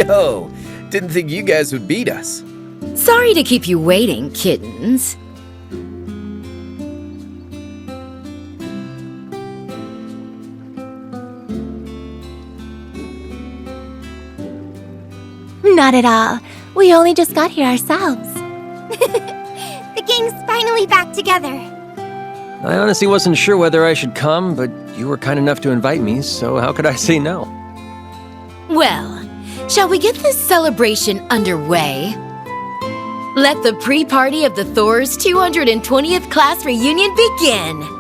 Yo, didn't think you guys would beat us. Sorry to keep you waiting, kittens. Not at all. We only just got here ourselves. The gang's finally back together. I honestly wasn't sure whether I should come, but you were kind enough to invite me, so how could I say no? Well, shall we get this celebration underway? Let the pre-party of the Thor's 220th class reunion begin!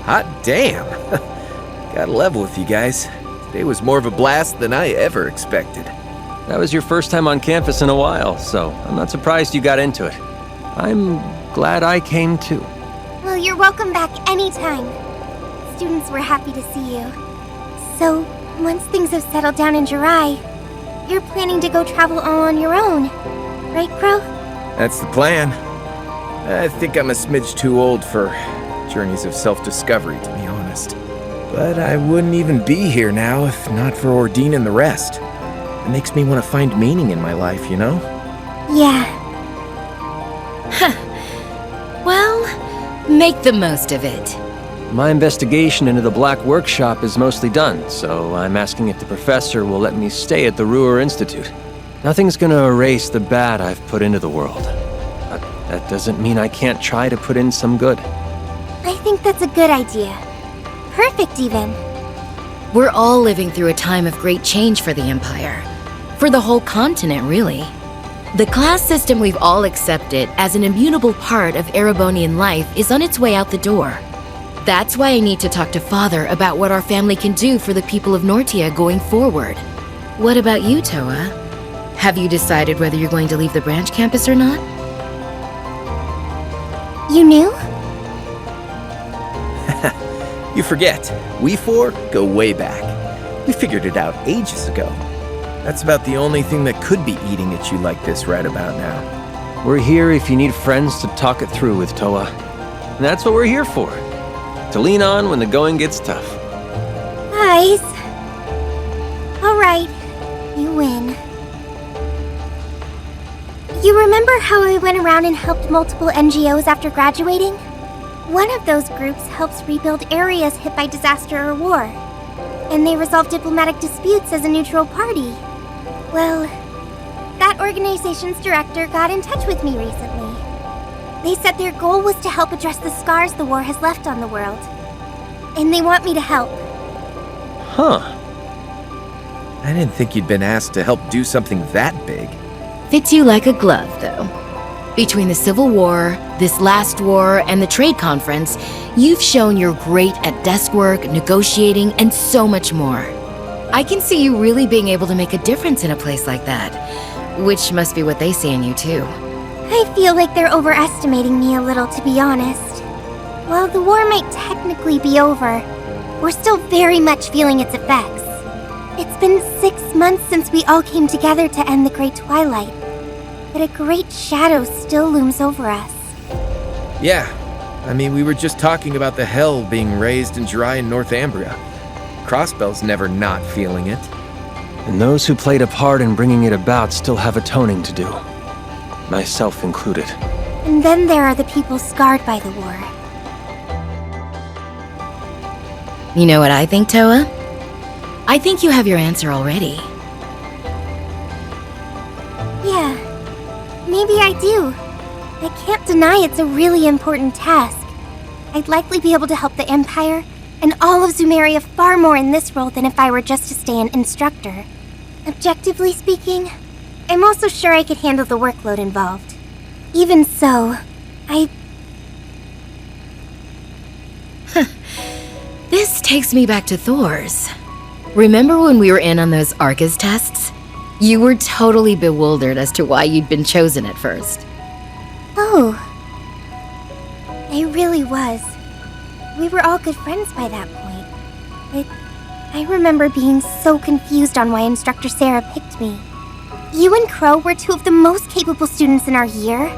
Hot damn. Gotta level with you guys. Today was more of a blast than I ever expected. That was your first time on campus in a while, so I'm not surprised you got into it. I'm glad I came too. Well, you're welcome back anytime. Students were happy to see you. So, once things have settled down in Jirai, you're planning to go travel all on your own, right, Crow? That's the plan. I think I'm a smidge too old for journeys of self-discovery, to be honest. But I wouldn't even be here now if not for Ordine and the rest. It makes me want to find meaning in my life, you know? Yeah. Well, make the most of it. My investigation into the Black Workshop is mostly done, so I'm asking if the professor will let me stay at the Ruhr Institute. Nothing's gonna erase the bad I've put into the world. But that doesn't mean I can't try to put in some good. I think that's a good idea. Perfect, even. We're all living through a time of great change for the Empire. For the whole continent, really. The class system we've all accepted as an immutable part of Erebonian life is on its way out the door. That's why I need to talk to Father about what our family can do for the people of Nortia going forward. What about you, Toa? Have you decided whether you're going to leave the branch campus or not? You knew? You forget, we four go way back. We figured it out ages ago. That's about the only thing that could be eating at you like this right about now. We're here if you need friends to talk it through with, Toa. And that's what we're here for. To lean on when the going gets tough. Nice. Alright, you win. You remember how I went around and helped multiple NGOs after graduating? One of those groups helps rebuild areas hit by disaster or war. And they resolve diplomatic disputes as a neutral party. Well, that organization's director got in touch with me recently. They said their goal was to help address the scars the war has left on the world. And they want me to help. Huh. I didn't think you'd been asked to help do something that big. Fits you like a glove, though. Between the Civil War, this last war, and the trade conference, you've shown you're great at desk work, negotiating, and so much more. I can see you really being able to make a difference in a place like that, which must be what they see in you, too. I feel like they're overestimating me a little, to be honest. While the war might technically be over, we're still very much feeling its effects. It's been 6 months since we all came together to end the Great Twilight, but a great shadow still looms over us. Yeah, I mean, we were just talking about the hell being raised in Jirai and Northumbria. Crossbell's never not feeling it. And those who played a part in bringing it about still have atoning to do. Myself included. And then there are the people scarred by the war. You know what I think, Toa? I think you have your answer already. Yeah, maybe I do. I can't deny it's a really important task. I'd likely be able to help the Empire and all of Zumeria far more in this role than if I were just to stay an instructor. Objectively speaking, I'm also sure I could handle the workload involved. Even so, This takes me back to Thor's. Remember when we were in on those Arcus tests? You were totally bewildered as to why you'd been chosen at first. Oh. I really was. We were all good friends by that point. I remember being so confused on why Instructor Sarah picked me. You and Crow were two of the most capable students in our year.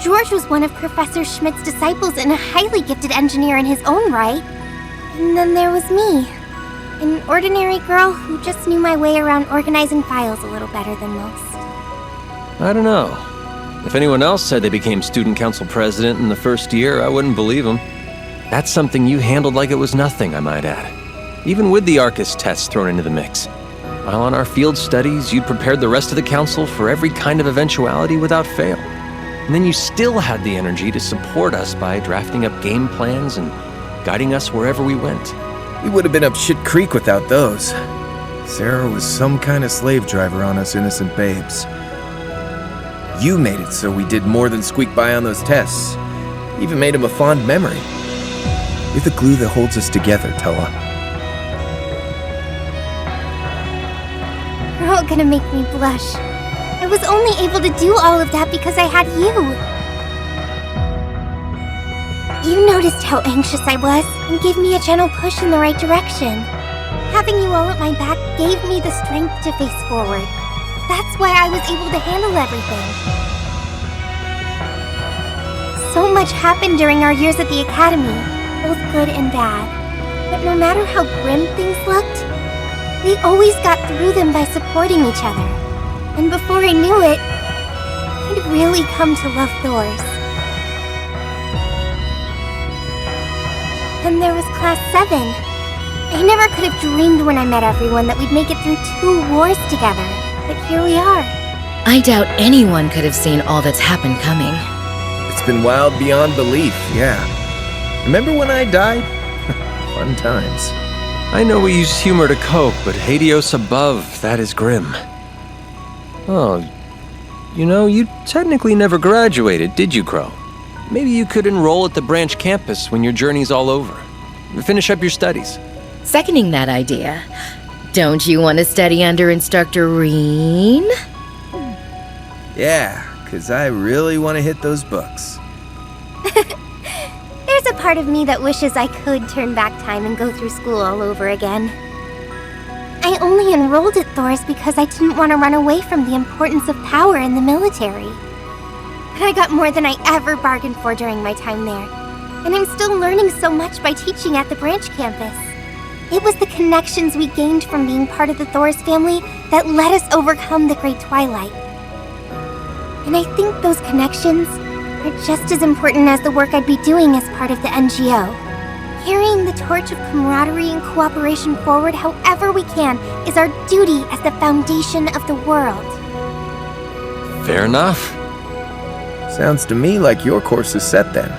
George was one of Professor Schmidt's disciples and a highly gifted engineer in his own right. And then there was me, an ordinary girl who just knew my way around organizing files a little better than most. I don't know. If anyone else said they became student council president in the first year, I wouldn't believe them. That's something you handled like it was nothing, I might add. Even with the Arcus tests thrown into the mix. While on our field studies, you prepared the rest of the council for every kind of eventuality without fail. And then you still had the energy to support us by drafting up game plans and guiding us wherever we went. We would have been up shit creek without those. Sarah was some kind of slave driver on us innocent babes. You made it so we did more than squeak by on those tests. Even made him a fond memory. You're the glue that holds us together, TLoH. You're all gonna make me blush. I was only able to do all of that because I had you. You noticed how anxious I was and gave me a gentle push in the right direction. Having you all at my back gave me the strength to face forward. That's why I was able to handle everything. So much happened during our years at the academy, both good and bad. But no matter how grim things looked, we always got through them by supporting each other. And before I knew it, I'd really come to love Thors. Then there was Class 7. I never could have dreamed when I met everyone that we'd make it through 2 wars together, but here we are. I doubt anyone could have seen all that's happened coming. It's been wild beyond belief, yeah. Remember when I died? Fun times. I know we use humor to cope, but Hades above, that is grim. Oh, you know, you technically never graduated, did you, Crow? Maybe you could enroll at the branch campus when your journey's all over. Finish up your studies. Seconding that idea. Don't you want to study under Instructor Reen? Yeah, 'cause I really want to hit those books. There's a part of me that wishes I could turn back time and go through school all over again. I only enrolled at Thors because I didn't want to run away from the importance of power in the military. But I got more than I ever bargained for during my time there, and I'm still learning so much by teaching at the branch campus. It was the connections we gained from being part of the Thors family that let us overcome the Great Twilight. And I think those connections are just as important as the work I'd be doing as part of the NGO. Carrying the torch of camaraderie and cooperation forward however we can is our duty as the foundation of the world. Fair enough. Sounds to me like your course is set then.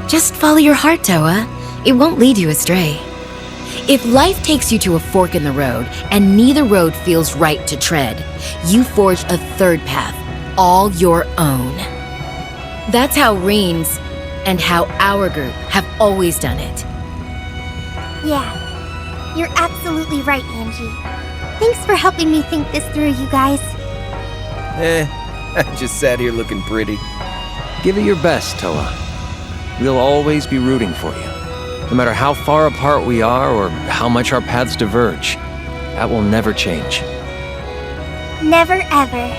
Just follow your heart, TLoH. It won't lead you astray. If life takes you to a fork in the road and neither road feels right to tread, you forge a third path, all your own. That's how Reen's and how our group have always done it. Yeah, you're absolutely right, Angie. Thanks for helping me think this through, you guys. I just sat here looking pretty. Give it your best, TLoH. We'll always be rooting for you. No matter how far apart we are or how much our paths diverge, that will never change. Never ever.